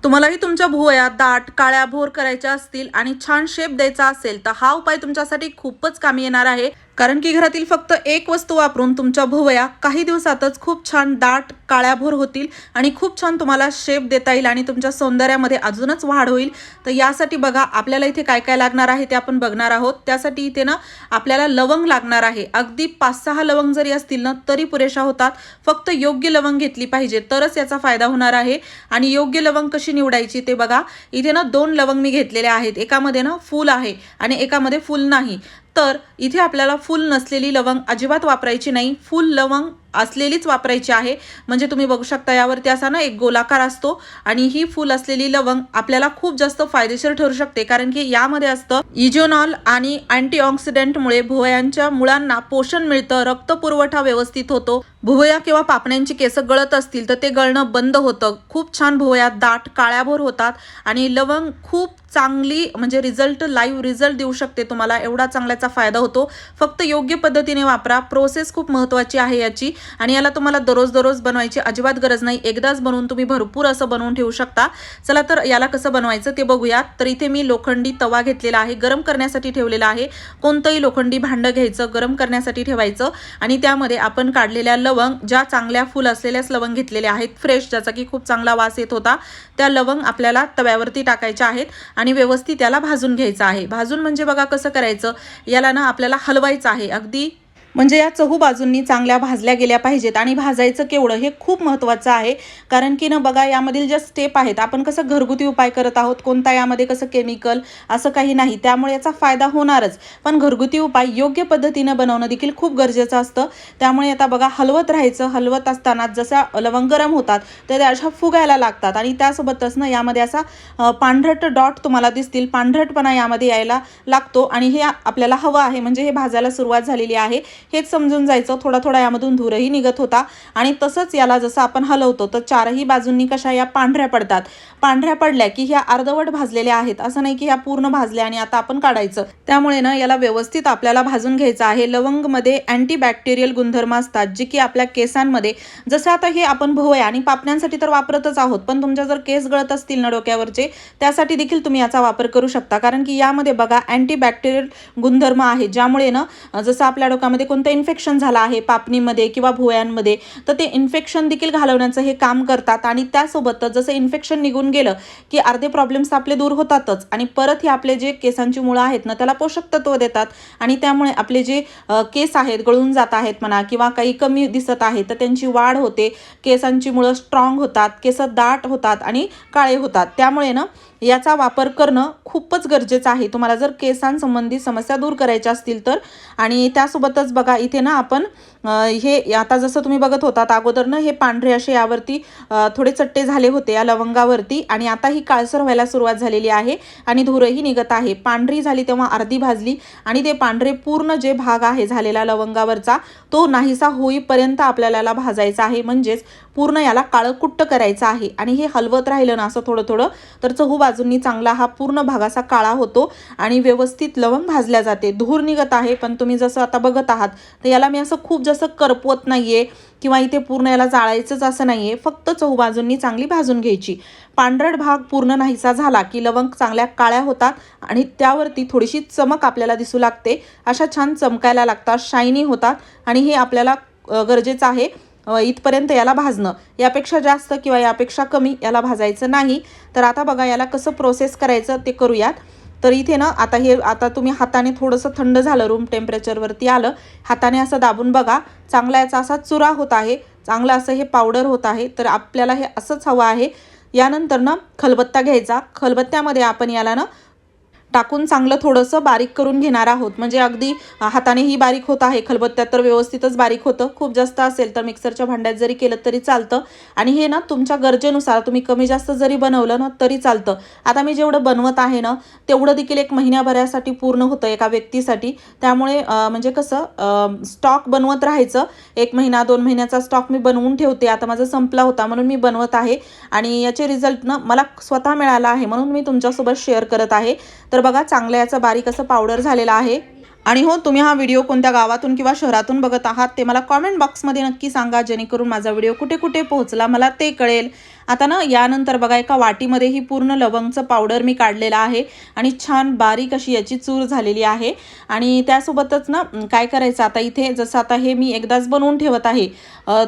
तुम्हालाही तुमच्या भुवया दाट काळ्या भोर करायच्या असतील आणि छान शेप द्यायचा असेल तर हा उपाय तुमच्यासाठी खूपच कामी येणार आहे। कारण की घरातील फक्त एक वस्तू वापरून तुमच्या भुवया काही दिवसातच खूप छान दाट काळ्या भोर होतील आणि खूप छान तुम्हाला शेप देता येईल आणि तुमच्या सौंदर्यामध्ये अजूनच वाढ होईल। तर यासाठी बघा आपल्याला इथे काय काय लागणार आहे ते आपण बघणार आहोत। त्यासाठी इथे ना आपल्याला लवंग लागणार आहे। अगदी 5-6 लवंग जरी असतील ना तरी पुरेशा होतात। फक्त योग्य लवंग घेतली पाहिजे तरच याचा फायदा होणार आहे। आणि योग्य लवंग कशी निवडायची ते बघा। इथे ना 2 लवंग मी घेतलेले आहेत। एकामध्ये ना फूल आहे आणि एकामध्ये फूल नाही। तर इथे आपल्याला फूल नसलेली लवंग अजिबात वापरायची नाही, फूल लवंग असलेलीच वापरायची आहे। म्हणजे तुम्ही बघू शकता यावरती असा ना एक गोलाकार असतो आणि ही फूल असलेली लवंग आपल्याला खूप जास्त फायदेशीर ठरू शकते। कारण की यामध्ये असतं इजोनॉल आणि अँटीऑक्सिडंटमुळे भुवयांच्या मुळांना पोषण मिळतं, रक्त पुरवठा व्यवस्थित होतो। भुवया किंवा पापण्यांची केस गळत असतील तर ते गळणं बंद होतं। खूप छान भुवया दाट काळ्याभोर होतात आणि लवंग खूप चांगली म्हणजे लाईव्ह रिझल्ट देऊ शकते तुम्हाला। एवढा चांगल्याचा फायदा होतो। फक्त योग्य पद्धतीने वापरा। प्रोसेस खूप महत्त्वाची आहे याची आणि याला तुम्हाला दररोज बनवायची अजिबात गरज नाही। एकदाच बनवून तुम्ही भरपूर असं बनवून ठेवू शकता। चला तर याला कसं बनवायचं ते बघूयात। तर इथे मी लोखंडी तवा घेतलेला आहे, गरम करण्यासाठी ठेवलेला आहे। कोणतंही लोखंडी भांडं घ्यायचं, गरम करण्यासाठी ठेवायचं आणि त्यामध्ये आपण काढलेल्या लवंग, ज्या चांगल्या फूल असलेल्याच लवंग घेतलेल्या आहेत फ्रेश, ज्याचा की खूप चांगला वास येत होता, त्या लवंग आपल्याला तव्यावरती टाकायच्या आहेत आणि व्यवस्थित याला भाजून घ्यायचं आहे। भाजून म्हणजे बघा कसं करायचं, याला ना आपल्याला हलवायचं आहे। अगदी म्हणजे या चहू बाजूंनी चांगल्या भाजल्या गेल्या पाहिजेत आणि भाजायचं केवढं हे खूप महत्त्वाचं आहे। कारण की ना बघा यामधील ज्या स्टेप आहेत, आपण कसं घरगुती उपाय करत आहोत, कोणता यामध्ये कसं केमिकल असं काही नाही, त्यामुळे याचा फायदा होणारच। पण घरगुती उपाय योग्य पद्धतीने बनवणं देखील खूप गरजेचं असतं। त्यामुळे आता बघा हलवत राहायचं। हलवत असताना जसा लवंग गरम होतात तर त्या अशा फुगायला लागतात आणि त्यासोबतच ना यामध्ये असा पांढरट डॉट तुम्हाला दिसतील, पांढरटपणा यामध्ये यायला लागतो आणि हे आपल्याला हवं आहे। म्हणजे हे भाजायला सुरुवात झालेली आहे हेच समजून जायचं। थोडा थोडा यामधून धूरही निघत होता आणि तसंच याला जसं आपण हलवतो तर चारही बाजूंनी कशा या पांढऱ्या पडतात। पांढऱ्या पडल्या की ह्या अर्धवट भाजलेल्या आहेत, असं नाही की ह्या पूर्ण भाजल्या आणि आता आपण काढायचं। त्यामुळे ना याला व्यवस्थित आपल्याला भाजून घ्यायचं आहे। लवंगमध्ये अँटीबॅक्टेरियल गुणधर्म असतात जे की आपल्या केसांमध्ये, जसं आता हे आपण भुवया आणि पापण्यांसाठी तर वापरतच आहोत, पण तुमच्या जर केस गळत असतील ना डोक्यावरचे, त्यासाठी देखील तुम्ही याचा वापर करू शकता। कारण की यामध्ये बघा अँटीबॅक्टेरियल गुणधर्म आहे, ज्यामुळे ना जसं आपल्या डोक्यामध्ये कोणतं इन्फेक्शन झालं आहे पापणीमध्ये किंवा भुवयांमध्ये तर ते इन्फेक्शन देखील घालवण्याचं हे काम करतात। आणि त्यासोबतच जसं इन्फेक्शन निघून गेलं की अर्धे प्रॉब्लेम्स आपले दूर होतातच आणि परत हे आपले जे केसांची मुळं आहेत ना त्याला पोषक तत्व देतात आणि त्यामुळे आपले जे केस आहेत गळून जात आहेत म्हणा किंवा काही कमी दिसत आहेत तर त्यांची वाढ होते, केसांची मुळं स्ट्रॉंग होतात, केस दाट होतात आणि काळे होतात। त्यामुळे ना याचा वापर करणं खूपच गरजेचं आहे तुम्हाला जर केसांसंबंधी समस्या दूर करायच्या असतील तर। आणि त्यासोबतच बघा इथे ना आपण हे आता जसं तुम्ही बघत होतात अगोदर ना हे पांढरे असे यावरती थोडे चट्टे झाले होते या लवंगावरती आणि आता ही काळसर व्हायला सुरुवात झालेली आहे आणि धूरही निघत आहे। पांढरी झाली तेव्हा अर्धी भाजली आणि ते पांढरे पूर्ण जे भाग आहे झालेला लवंगावरचा तो नाहीसा होईपर्यंत आपल्याला याला भाजायचा आहे। म्हणजेच पूर्ण याला काळं कुट्ट करायचं आहे आणि हे हलवत राहिलं ना असं थोडं थोडं तर चहू बाजूंनी चांगला हा पूर्ण भाग असा काळा होतो आणि व्यवस्थित लवंग भाजल्या जाते। धूर निघत आहे पण तुम्ही जसं आता बघत आहात तर याला मी असं खूप जास्त करपवत नाहीये किंवा इथे पूर्ण याला जाळायचंच असं नाहीये, फक्त चहू बाजूंनी चांगली भाजून घ्यायची। पांढरट भाग पूर्ण नाहीसा झाला की लवंग चांगल्या काळ्या होतात आणि त्यावरती थोडीशी चमक आपल्याला दिसू लागते, अशा छान चमकायला लागतात, शायनी होतात आणि हे आपल्याला गरजेचं आहे इथपर्यंत याला भाजणं। यापेक्षा जास्त किंवा यापेक्षा कमी याला भाजायचं नाही। तर आता बघा याला कसं प्रोसेस करायचं ते करूयात। तर इथे ना आता तुम्ही हाताने थोडंसं थंड झालं, रूम टेम्परेचरवरती आलं, हाताने असं दाबून बघा, चांगला याचा असा चुरा होत आहे, चांगलं असं हे पावडर होत आहे। तर आपल्याला हे असंच हवं आहे। यानंतर ना खलबत्ता घ्यायचा, खलबत्त्यामध्ये आपण याला ना टाकून चांगलं थोडंसं बारीक करून घेणार आहोत। म्हणजे अगदी हातानेही बारीक होत आहे, खलबत्त्यात तर व्यवस्थितच बारीक होतं। खूप जास्त असेल तर मिक्सरच्या भांड्यात जरी केलं तरी चालतं आणि हे ना तुमच्या गरजेनुसार तुम्ही कमी जास्त जरी बनवलं ना तरी चालतं। आता मी जेवढं बनवत आहे ना तेवढं देखील 1 महिन्याभरासाठी पूर्ण होतं एका व्यक्तीसाठी। त्यामुळे म्हणजे कसं स्टॉक बनवत राहायचं, 1 महिना 2 महिन्याचा स्टॉक मी बनवून ठेवते। आता माझा संपला होता म्हणून मी बनवत आहे आणि याचे रिझल्ट ना मला स्वतः मिळाला आहे म्हणून मी तुमच्यासोबत शेअर करत आहे। तर बघा चांगलं याचं बारीक असं पावडर झालेलं आहे। आणि हो, तुम्ही हा व्हिडिओ कोणत्या गावातून किंवा शहरातून बघत आहात ते मला कॉमेंट बॉक्समध्ये नक्की सांगा, जेणेकरून माझा व्हिडिओ कुठे कुठे पोहोचला मला ते कळेल। आता ना यानंतर बघा एका वाटीमध्ये ही पूर्ण लवंगचं पावडर मी काढलेलं आहे आणि छान बारीक अशी याची चूर झालेली आहे। आणि त्यासोबतच ना काय करायचं आता इथे जसं आता हे मी एकदाच बनवून ठेवत आहे,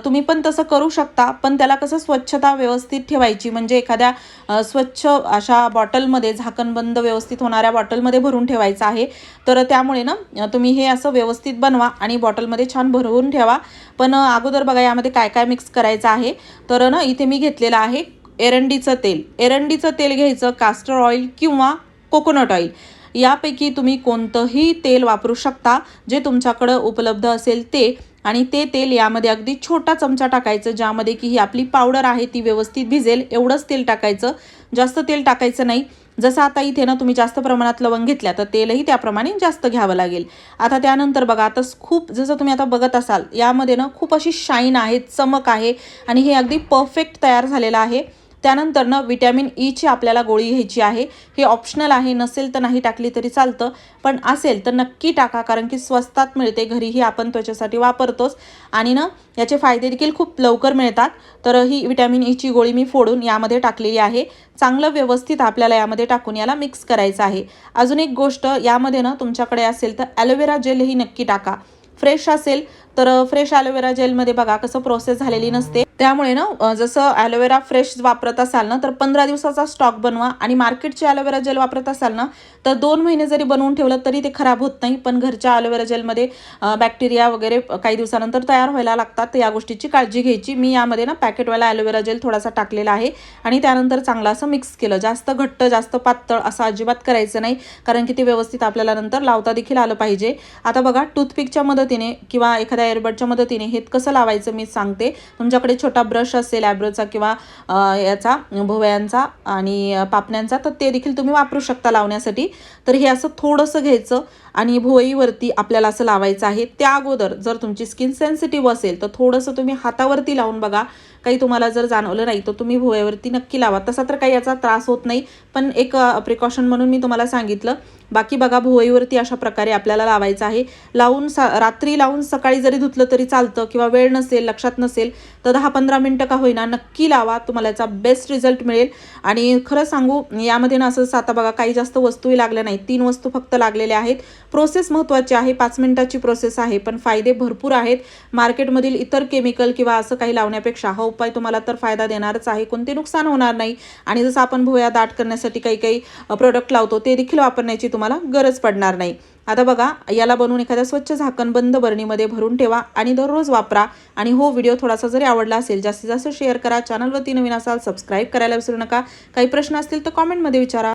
तुम्ही पण तसं करू शकता, पण त्याला कसं स्वच्छता व्यवस्थित ठेवायची, म्हणजे एखाद्या स्वच्छ अशा बॉटलमध्ये झाकणबंद व्यवस्थित होणाऱ्या बॉटलमध्ये भरून ठेवायचं आहे। तर त्यामुळे ना तुम्ही हे असं व्यवस्थित बनवा आणि बॉटलमध्ये छान भरवून ठेवा। पण अगोदर बघा यामध्ये काय काय मिक्स करायचं आहे। तर ना इथे मी घेतलेलं आहे एरंडीचं तेल। एरंडीचं तेल घ्यायचं, कास्टर ऑइल किंवा कोकोनट ऑइल यापैकी तुम्ही कोणतंही तेल वापरू शकता जे तुमच्याकडं उपलब्ध असेल ते। आणि ते तेल यामध्ये अगदी छोटा चमचा टाकायचं, ज्यामध्ये की ही आपली पावडर आहे ती व्यवस्थित भिजेल एवढंच तेल टाकायचं, जास्त तेल टाकायचं नाही। जसं आता इथे ना तुम्ही जास्त प्रमाणात लवंग घेतल्या तर तेलही त्याप्रमाणे जास्त घ्यावं लागेल। आता त्यानंतर बघा आता खूप जसं तुम्ही आता बघत असाल यामध्ये ना खूप अशी शाईन आहे, चमक आहे आणि हे अगदी परफेक्ट तयार झालेलं आहे। त्यानंतर ना विटॅमिन ईची आपल्याला गोळी घ्यायची आहे। हे ऑप्शनल आहे, नसेल तर नाही टाकली तरी चालतं, पण असेल तर नक्की टाका, कारण की स्वस्तात मिळते, घरीही आपण त्वचेसाठी वापरतोच आणि ना याचे फायदे देखील खूप लवकर मिळतात। तर ही विटॅमिन ईची गोळी मी फोडून यामध्ये टाकलेली आहे। चांगलं व्यवस्थित आपल्याला यामध्ये टाकून याला मिक्स करायचं आहे। अजून एक गोष्ट यामध्ये ना तुमच्याकडे असेल तर ॲलोवेरा जेल ही नक्की टाका। फ्रेश असेल तर फ्रेश ॲलोवेरा जेलमध्ये बघा कसं प्रोसेस झालेली नसते, त्यामुळे ना जसं ॲलोवेरा फ्रेश वापरत असाल ना तर 15 दिवसाचा स्टॉक बनवा आणि मार्केटचे ॲलोवेरा जेल वापरत असाल ना तर 2 महिने जरी बनवून ठेवलं तरी ते खराब होत नाही। पण घरच्या ॲलोवेरा जेलमध्ये बॅक्टेरिया वगैरे काही दिवसानंतर तयार व्हायला लागतात, तर या गोष्टीची काळजी घ्यायची। मी यामध्ये ना पॅकेटवाला ॲलोवेरा जेल थोडासा टाकलेला आहे आणि त्यानंतर चांगलं असं मिक्स केलं। जास्त घट्ट जास्त पातळ असं अजिबात करायचं नाही, कारण की ते व्यवस्थित आपल्याला नंतर लावता देखील आलं पाहिजे। आता बघा टूथपिकच्या मदतीने किंवा एखाद्या एअरबडच्या मदतीने हे कसं लावायचं मी सांगते। तुमच्याकडे छोटा ब्रश असेल ॲब्रोचा किंवा याचा भुवयांचा आणि पापण्यांचा, तर ते देखील तुम्ही वापरू शकता लावण्यासाठी। तर हे असं थोडंसं घ्यायचं आणि भुवईवरती आपल्याला असं लावायचं आहे। त्या अगोदर जर तुमची स्किन सेन्सिटिव्ह असेल तर थोडंसं तुम्ही हातावरती लावून बघा, काही तुम्हाला जर जाणवलं नाही तर तुम्ही भुवयावरती नक्की लावा। तसा तर काही याचा त्रास होत नाही, पण एक प्रिकॉशन म्हणून मी तुम्हाला सांगितलं। बाकी बघा भुवईवरती अशा प्रकारे आपल्याला लावायचं आहे। लावून रात्री लावून सकाळी जरी धुतलं तरी चालतं, किंवा वेळ नसेल लक्षात नसेल तर 10-15 मिनटं का होईना नक्की लावा, तुम्हाला याचा बेस्ट रिझल्ट मिळेल। आणि खरं सांगू यामध्ये ना असं आता बघा काही जास्त वस्तूही लागल्या नाहीत, 3 वस्तू फक्त लागलेल्या आहेत। प्रोसेस महत्त्वाची आहे, 5 मिनिटाची प्रोसेस आहे, पण फायदे भरपूर आहेत। मार्केटमधील इतर केमिकल किंवा असं काही लावण्यापेक्षा हा उपाय तुम्हाला तर फायदा देणारच आहे, कोणते नुकसान होणार नाही। आणि जसं आपण भुवया दाट करण्यासाठी काही काही प्रोडक्ट लावतो ते देखील वापरण्याची तुम्हाला गरज पडणार नाही। आता बघा याला बनवून एखाद्या स्वच्छ झाकणबंद बरणीमध्ये भरून ठेवा आणि दररोज वापरा। आणि हो व्हिडिओ थोडासा जरी आवडला असेल जास्तीत जास्त शेअर करा। चॅनलवरती नवीन असाल सबस्क्राईब करायला विसरू नका। काही प्रश्न असतील तर कॉमेंटमध्ये विचारा।